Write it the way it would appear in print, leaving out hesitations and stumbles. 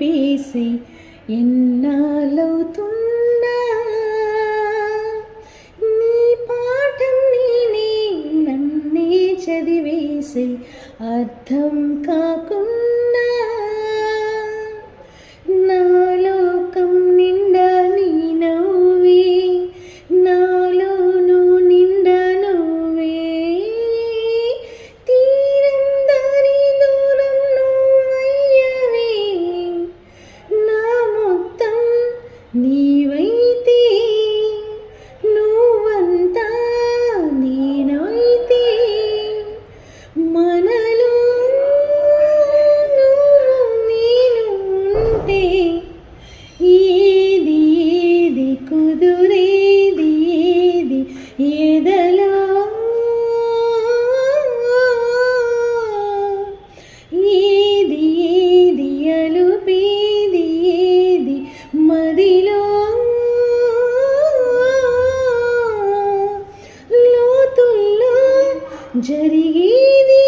నడిపేసి ఎన్నాళ్ళవుతున్నా నీ పాఠం నేనే నన్నే చదివేసి అర్థం కాకున్నా నా లోకం నిండా నీ నవ్వే నాలోను నిండా నువ్వే తీరం దారి దూరం నువ్వయ్యవే నా మొత్తం నీవైతే నువ్వంతా నేనైతే మనలో నేను ఉంటే ఏది ఏది కుదురేది ఏది ఎదలో ఏది ఏది అలుపేది ఏది మదిలో లోతుల్లో జరిగేది